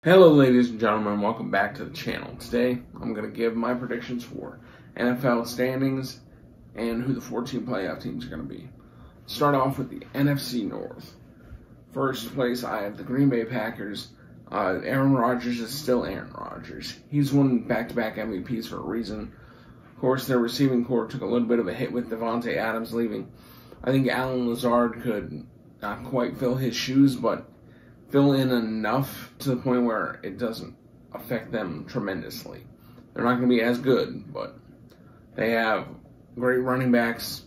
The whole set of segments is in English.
Hello ladies and gentlemen, welcome back to the channel. Today I'm going to give my predictions for NFL standings and who the 14 playoff teams are going to be. Start off with the NFC North. First place I have the Green Bay Packers. Aaron Rodgers is still Aaron Rodgers. He's won back-to-back MVPs for a reason. Of course, their receiving corps took a little bit of a hit with Davante Adams leaving. I think Allen Lazard could not quite fill his shoes, but fill in enough to the point where it doesn't affect them tremendously. They're not going to be as good, but they have great running backs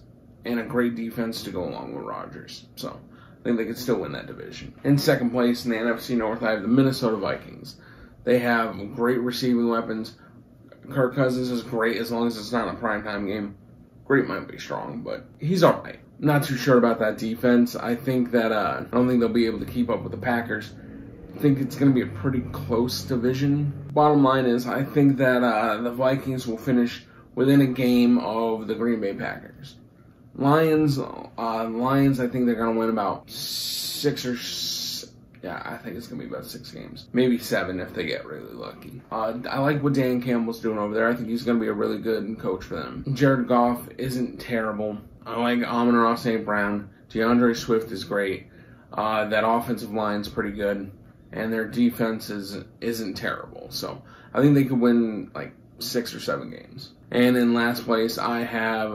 and a great defense to go along with Rodgers. So I think they could still win that division. In second place in the NFC North, I have the Minnesota Vikings. They have great receiving weapons. Kirk Cousins is great as long as it's not a primetime game. Great might be strong, but he's all right. Not too sure about that defense. I think that I don't think they'll be able to keep up with the Packers. I think it's going to be a pretty close division. Bottom line is, I think that the Vikings will finish within a game of the Green Bay Packers. Lions, I think they're going to win about I think it's going to be about 6 games. Maybe 7 if they get really lucky. I like what Dan Campbell's doing over there. I think he's going to be a really good coach for them. Jared Goff isn't terrible. I like Amon-Ra St. Brown. DeAndre Swift is great. That offensive line's pretty good. And their defense isn't terrible. So I think they could win like 6 or 7 games. And in last place, I have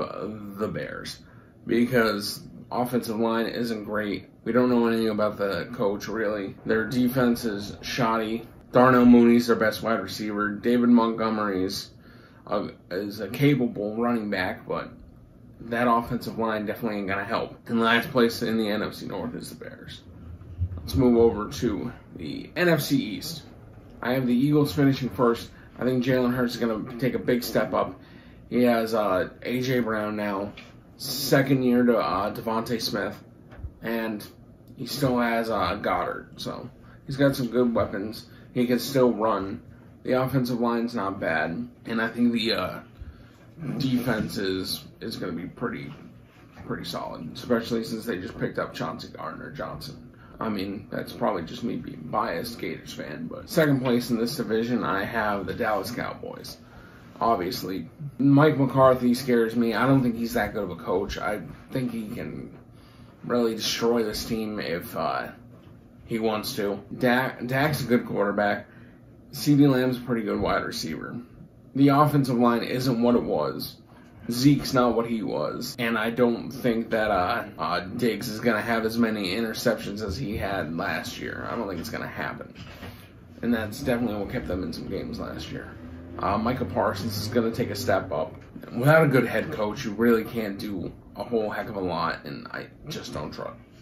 the Bears. Because offensive line isn't great. We don't know anything about the coach, really. Their defense is shoddy. Darnell Mooney's their best wide receiver. David Montgomery is a capable running back, but that offensive line definitely ain't going to help. And last place in the NFC North is the Bears. Let's move over to the NFC East. I have the Eagles finishing first. I think Jalen Hurts is going to take a big step up. He has A.J. Brown now. Second year to Devontae Smith. And he still has Goddard. So he's got some good weapons. He can still run. The offensive line's not bad. And I think the defense is going to be pretty solid, especially since they just picked up Chauncey Gardner-Johnson. I mean, that's probably just me being biased Gators fan, but second place in this division, I have the Dallas Cowboys. Obviously, Mike McCarthy scares me. I don't think he's that good of a coach. I think he can really destroy this team if he wants to. Dak's a good quarterback. CeeDee Lamb's a pretty good wide receiver. The offensive line isn't what it was. Zeke's not what he was. And I don't think that Diggs is going to have as many interceptions as he had last year. I don't think it's going to happen. And that's definitely what kept them in some games last year. Micah Parsons is going to take a step up. Without a good head coach, you really can't do a whole heck of a lot. And I just don't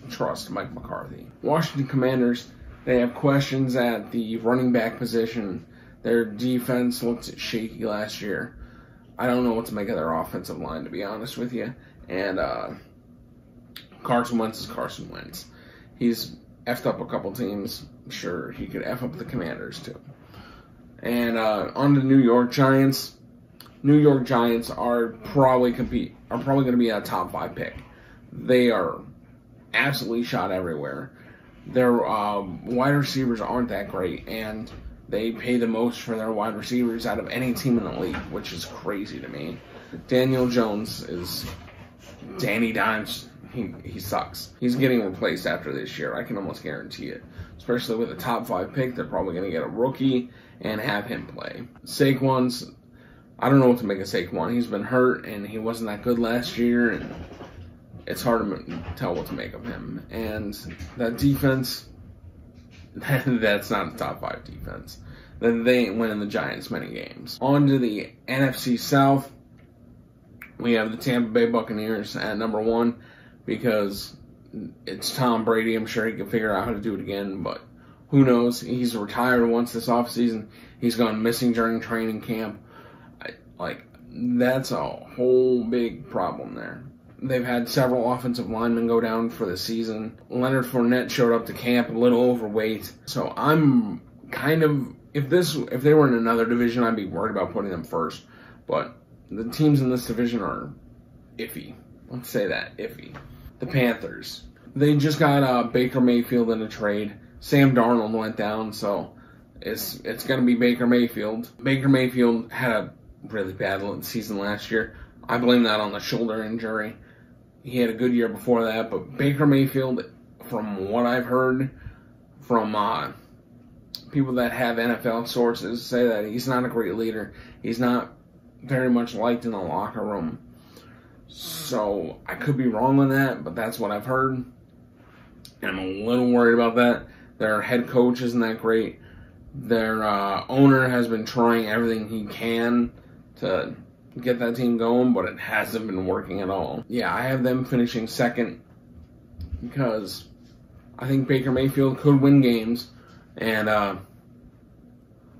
trust Mike McCarthy. Washington Commanders, they have questions at the running back position. Their defense looked shaky last year. I don't know what to make of their offensive line, to be honest with you. And Carson Wentz is Carson Wentz. He's effed up a couple teams. I'm sure he could F up the Commanders, too. And on the New York Giants. New York Giants are probably going to be a top 5 pick. They are absolutely shot everywhere. Their wide receivers aren't that great, and they pay the most for their wide receivers out of any team in the league, which is crazy to me. Daniel Jones is Danny Dimes. He sucks. He's getting replaced after this year. I can almost guarantee it. Especially with a top 5 pick, they're probably going to get a rookie and have him play. Saquon's, I don't know what to make of Saquon. He's been hurt, and he wasn't that good last year, and it's hard to tell what to make of him. And that defense, that's not a top 5 defense. Then they ain't winning the Giants many games. On to the NFC South. We have the Tampa Bay Buccaneers at number 1 because it's Tom Brady. I'm sure he can figure out how to do it again, but who knows? He's retired once this offseason. He's gone missing during training camp. That's a whole big problem there. They've had several offensive linemen go down for the season. Leonard Fournette showed up to camp a little overweight. So I'm kind of, if they were in another division, I'd be worried about putting them first. But the teams in this division are iffy. Let's say that, iffy. The Panthers. They just got Baker Mayfield in a trade. Sam Darnold went down, so it's going to be Baker Mayfield. Baker Mayfield had a really bad season last year. I blame that on the shoulder injury. He had a good year before that, but Baker Mayfield, from what I've heard from people that have NFL sources, say that he's not a great leader. He's not very much liked in the locker room. So I could be wrong on that, but that's what I've heard. And I'm a little worried about that. Their head coach isn't that great. Their owner has been trying everything he can to get that team going, but it hasn't been working at all. Yeah, I have them finishing second because I think Baker Mayfield could win games, and I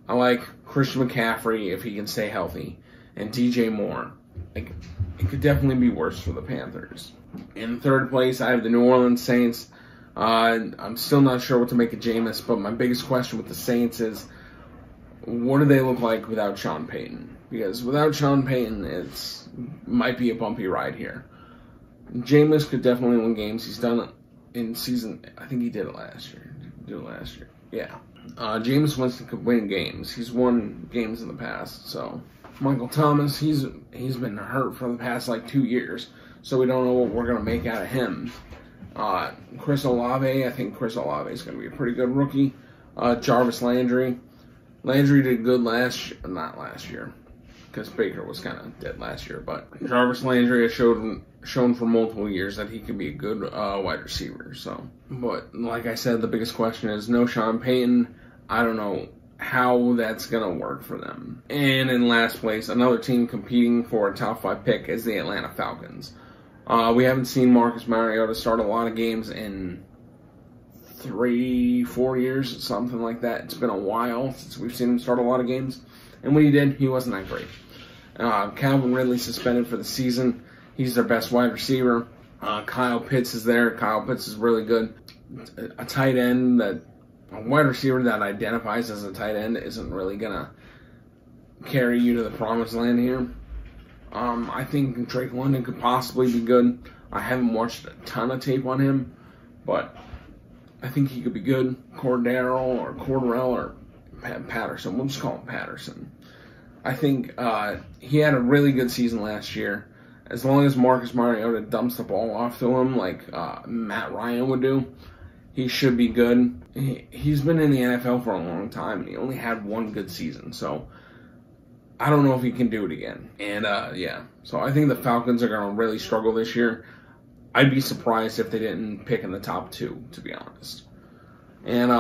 like Christian McCaffrey if he can stay healthy, and DJ Moore. Like, it could definitely be worse for the Panthers. In third place, I have the New Orleans Saints. I'm still not sure what to make of Jameis, but my biggest question with the Saints is, what do they look like without Sean Payton? Because without Sean Payton, it might be a bumpy ride here. Jameis could definitely win games. He's done it in season. I think he did it last year. Yeah. Jameis Winston could win games. He's won games in the past. So Michael Thomas, he's been hurt for the past 2 years. So we don't know what we're gonna make out of him. Chris Olave, I think Chris Olave is going to be a pretty good rookie. Jarvis Landry. Landry did good not last year, because Baker was kind of dead last year, but Jarvis Landry has shown for multiple years that he can be a good wide receiver. So, but like I said, the biggest question is no Sean Payton. I don't know how that's going to work for them. And in last place, another team competing for a top 5 pick is the Atlanta Falcons. We haven't seen Marcus Mariota start a lot of games in 3-4 years, something like that. It's been a while since we've seen him start a lot of games. And when he did, he wasn't that great. Calvin Ridley suspended for the season. He's their best wide receiver. Kyle Pitts is there. Kyle Pitts is really good. A wide receiver that identifies as a tight end isn't really going to carry you to the promised land here. I think Drake London could possibly be good. I haven't watched a ton of tape on him, but I think he could be good. Cordell or Patterson. We'll just call him Patterson. I think he had a really good season last year. As long as Marcus Mariota dumps the ball off to him like Matt Ryan would do, he should be good. He's been in the NFL for a long time, and he only had one good season, so I don't know if he can do it again. And, yeah. So I think the Falcons are going to really struggle this year. I'd be surprised if they didn't pick in the top 2, to be honest. And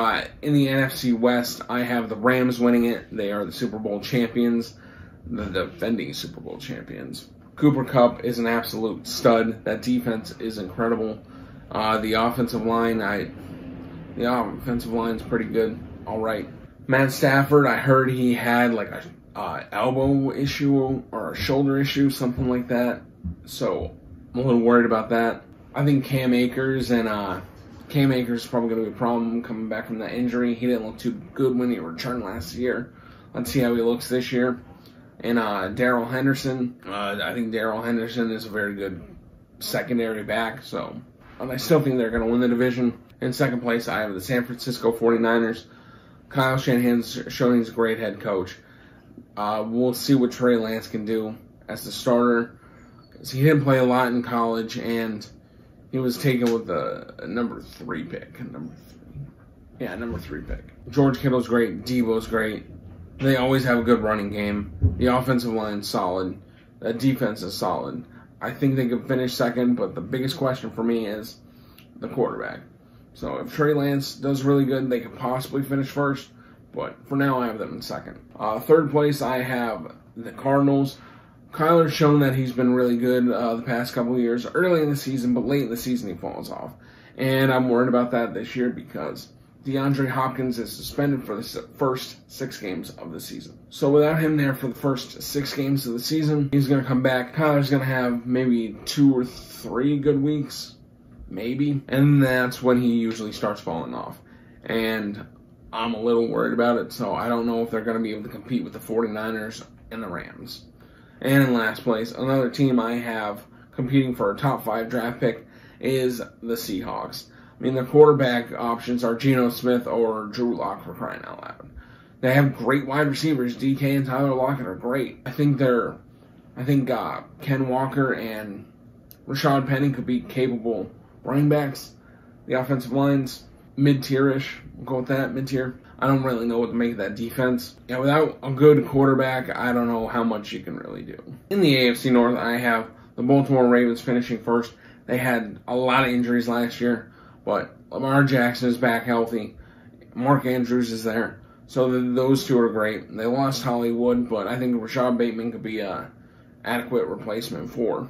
in the NFC West, I have the Rams winning it. They are the Super Bowl champions, the defending Super Bowl champions. Cooper Kupp is an absolute stud. That defense is incredible. The offensive line is pretty good. All right. Matt Stafford, I heard he had a elbow issue or a shoulder issue, something like that. So I'm a little worried about that. I think Cam Akers is probably going to be a problem coming back from that injury. He didn't look too good when he returned last year. Let's see how he looks this year. And Darrell Henderson, I think Darrell Henderson is a very good secondary back. So I still think they're going to win the division. In second place, I have the San Francisco 49ers. Kyle Shanahan's shown he's a great head coach. We'll see what Trey Lance can do as the starter. He didn't play a lot in college, and he was taken with a number 3 pick. Number 3 pick. George Kittle's great. Debo's great. They always have a good running game. The offensive line's solid. The defense is solid. I think they could finish second, but the biggest question for me is the quarterback. So if Trey Lance does really good, they could possibly finish first. But for now, I have them in second. Third place, I have the Cardinals. Kyler's shown that he's been really good the past couple of years, early in the season, but late in the season he falls off. And I'm worried about that this year because DeAndre Hopkins is suspended for the first 6 games of the season. So without him there for the first 6 games of the season, he's going to come back. Kyler's going to have maybe 2 or 3 good weeks, maybe. And that's when he usually starts falling off. And I'm a little worried about it, so I don't know if they're going to be able to compete with the 49ers and the Rams. And in last place, another team I have competing for a top 5 draft pick is the Seahawks. I mean, their quarterback options are Geno Smith or Drew Lock, for crying out loud. They have great wide receivers. DK and Tyler Lockett are great. I think Ken Walker and Rashad Penny could be capable running backs. The offensive line's mid-tier-ish. We'll go with that, mid-tier. I don't really know what to make of that defense. Yeah, without a good quarterback, I don't know how much you can really do. In the AFC North, I have the Baltimore Ravens finishing first. They had a lot of injuries last year, but Lamar Jackson is back healthy. Mark Andrews is there. So those two are great. They lost Hollywood, but I think Rashad Bateman could be an adequate replacement for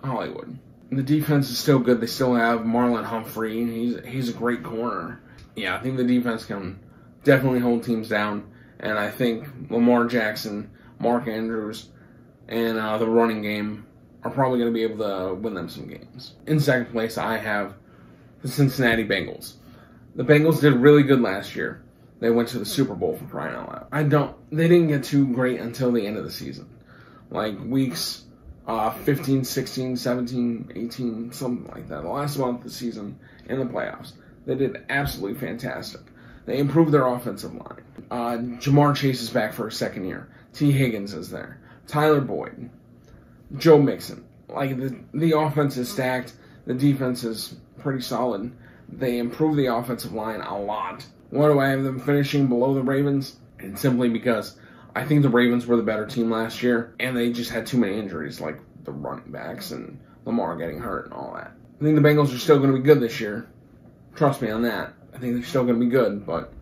Hollywood. The defense is still good. They still have Marlon Humphrey. He's a great corner. Yeah, I think the defense can definitely hold teams down. And I think Lamar Jackson, Mark Andrews, and the running game are probably going to be able to win them some games. In second place, I have the Cincinnati Bengals. The Bengals did really good last year. They went to the Super Bowl, for crying out loud. They didn't get too great until the end of the season. Like weeks 15, 16, 17, 18, something like that. The last month of the season in the playoffs. They did absolutely fantastic. They improved their offensive line. Jamar Chase is back for a second year. T. Higgins is there. Tyler Boyd. Joe Mixon. Like, the offense is stacked. The defense is pretty solid. They improved the offensive line a lot. Why do I have them finishing below the Ravens? And simply because I think the Ravens were the better team last year, and they just had too many injuries, like the running backs and Lamar getting hurt and all that. I think the Bengals are still going to be good this year. Trust me on that. I think they're still going to be good, but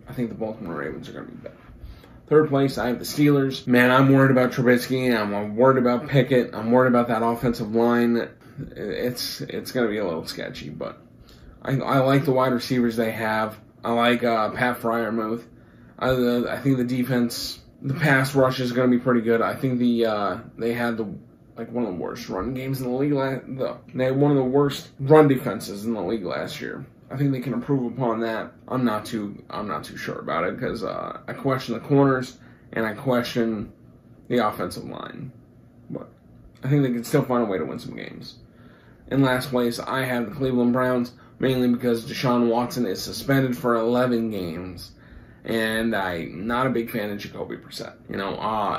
I think the Baltimore Ravens are going to be better. Third place, I have the Steelers. Man, I'm worried about Trubisky. I'm worried about Pickett. I'm worried about that offensive line. It's going to be a little sketchy, but I like the wide receivers they have. I like Pat Freiermuth. I think the defense, the pass rush is going to be pretty good. I think they had one of the worst run games in the league. They had one of the worst run defenses in the league last year. I think they can improve upon that. I'm not too sure about it because I question the corners and I question the offensive line. But I think they can still find a way to win some games. In last place, I have the Cleveland Browns, mainly because Deshaun Watson is suspended for 11 games. And I'm not a big fan of Jacoby Brissett.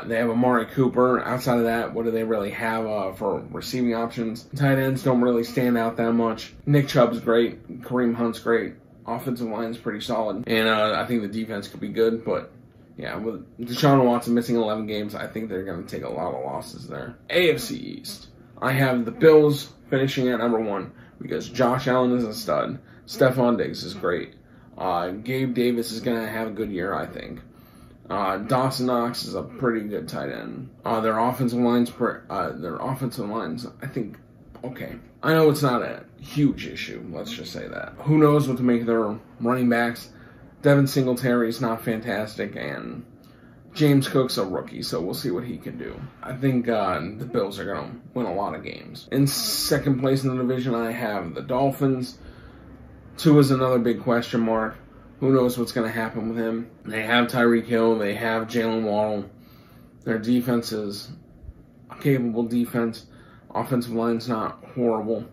They have Amari Cooper. Outside of that, what do they really have for receiving options? Tight ends don't really stand out that much. Nick Chubb's great. Kareem Hunt's great. Offensive line's pretty solid. And I think the defense could be good. But, yeah, with Deshaun Watson missing 11 games, I think they're going to take a lot of losses there. AFC East. I have the Bills finishing at number 1 because Josh Allen is a stud. Stephon Diggs is great. Gabe Davis is going to have a good year, I think. Dawson Knox is a pretty good tight end. Their offensive lines, I think, okay. I know it's not a huge issue, let's just say that. Who knows what to make of their running backs. Devin Singletary is not fantastic, and James Cook's a rookie, so we'll see what he can do. I think the Bills are going to win a lot of games. In second place in the division, I have the Dolphins. 2 is another big question mark. Who knows what's going to happen with him? They have Tyreek Hill. They have Jalen Waddle. Their defense is a capable defense. Offensive line's not horrible.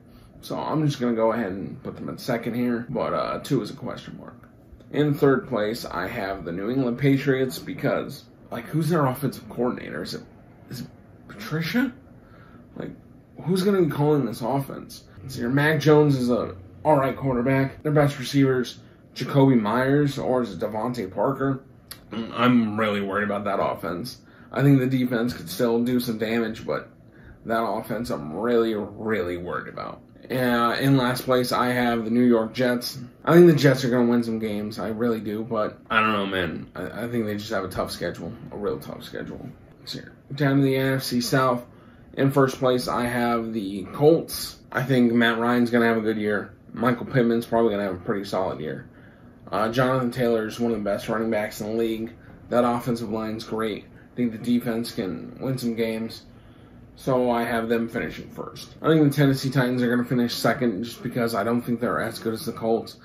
So I'm just going to go ahead and put them in second here. But 2 is a question mark. In third place, I have the New England Patriots because, who's their offensive coordinator? Is it Patricia? Who's going to be calling this offense? So your Mac Jones is a alright quarterback. Their best receivers, Jacoby Myers, or is it Devontae Parker? I'm really worried about that offense. I think the defense could still do some damage, but that offense I'm really, really worried about. In last place, I have the New York Jets. I think the Jets are going to win some games. I really do, but I don't know, man. I think they just have a tough schedule, a real tough schedule. Let's see here. Down to the NFC South. In first place, I have the Colts. I think Matt Ryan's going to have a good year. Michael Pittman's probably going to have a pretty solid year. Jonathan Taylor is one of the best running backs in the league. That offensive line's great. I think the defense can win some games. So I have them finishing first. I think the Tennessee Titans are going to finish second just because I don't think they're as good as the Colts.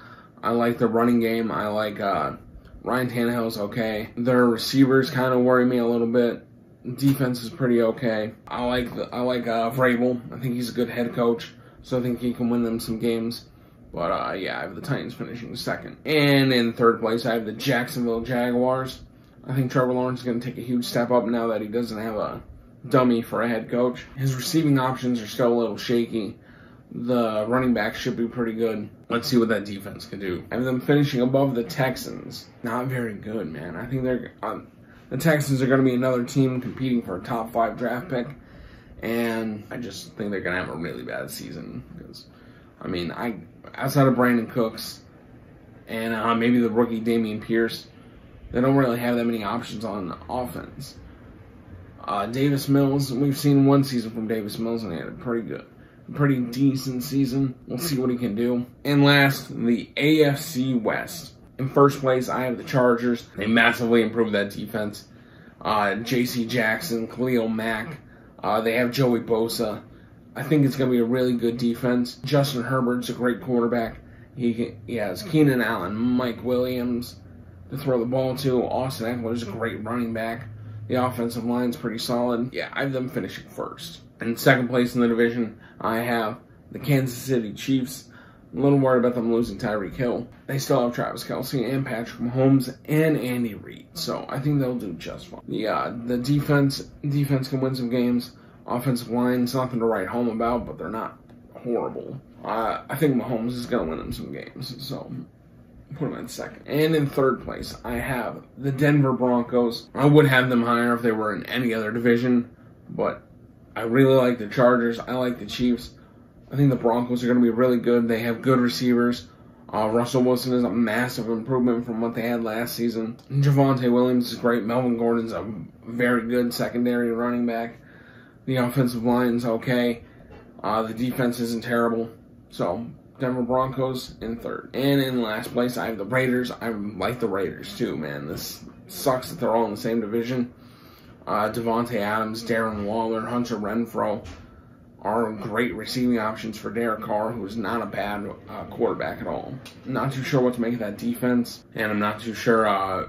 I like the running game. I like Ryan Tannehill's okay. Their receivers kind of worry me a little bit. Defense is pretty okay. I like Vrabel. I think he's a good head coach. So I think he can win them some games. But, yeah, I have the Titans finishing second. And in third place, I have the Jacksonville Jaguars. I think Trevor Lawrence is going to take a huge step up now that he doesn't have a dummy for a head coach. His receiving options are still a little shaky. The running back should be pretty good. Let's see what that defense can do. I have them finishing above the Texans. Not very good, man. I think they're the Texans are going to be another team competing for a top 5 draft pick. And I just think they're going to have a really bad season. Because, I mean, outside of Brandon Cooks and maybe the rookie Dameon Pierce, they don't really have that many options on offense. Davis Mills, we've seen one season from Davis Mills, and he had a pretty decent season. We'll see what he can do. And last, the AFC West. In first place, I have the Chargers. They massively improved that defense. J.C. Jackson, Khalil Mack. They have Joey Bosa. I think it's going to be a really good defense. Justin Herbert's a great quarterback. He has Keenan Allen, Mike Williams to throw the ball to. Austin Eckler's a great running back. The offensive line's pretty solid. Yeah, I have them finishing first. In second place in the division, I have the Kansas City Chiefs. I'm a little worried about them losing Tyreek Hill. They still have Travis Kelce and Patrick Mahomes and Andy Reid, so I think they'll do just fine. The defense can win some games. Offensive line's nothing to write home about, but they're not horrible. I think Mahomes is going to win them some games, so put them in second. And in third place, I have the Denver Broncos. I would have them higher if they were in any other division, but I really like the Chargers. I like the Chiefs. I think the Broncos are going to be really good. They have good receivers. Russell Wilson is a massive improvement from what they had last season. Javonte Williams is great. Melvin Gordon's a very good secondary running back. The offensive line's okay. The defense isn't terrible. So, Denver Broncos in third. And in last place, I have the Raiders. I like the Raiders too, man. This sucks that they're all in the same division. Devontae Adams, Darren Waller, Hunter Renfrow are great receiving options for Derek Carr, who is not a bad quarterback at all. I'm not too sure what to make of that defense, and I'm not too sure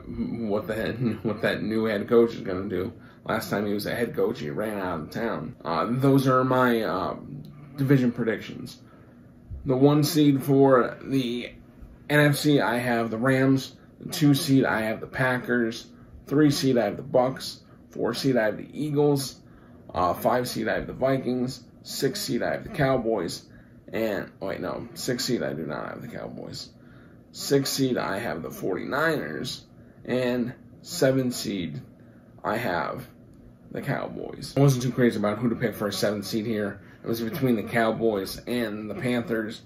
what that new head coach is going to do. Last time he was a head coach, he ran out of town. Those are my division predictions. The 1 seed for the NFC, I have the Rams. The 2 seed, I have the Packers. 3 seed, I have the Bucks. 4 seed, I have the Eagles. 5 seed, I have the Vikings. 6 seed, I have the Cowboys. And, 6 seed, I do not have the Cowboys. 6 seed, I have the 49ers. And 7 seed, I have the Cowboys. I wasn't too crazy about who to pick for a 7th seed here. It was between the Cowboys and the Panthers.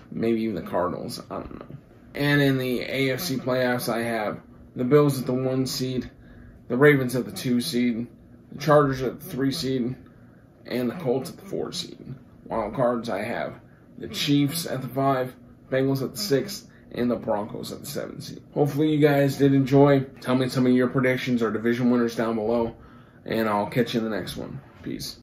Maybe even the Cardinals. I don't know. And in the AFC playoffs, I have the Bills at the 1 seed. The Ravens at the 2 seed. The Chargers at the 3 seed. And the Colts at the 4 seed. Wild cards, I have the Chiefs at the 5, Bengals at the 6, and the Broncos at the 7 seed. Hopefully you guys did enjoy. Tell me some of your predictions or division winners down below, and I'll catch you in the next one. Peace.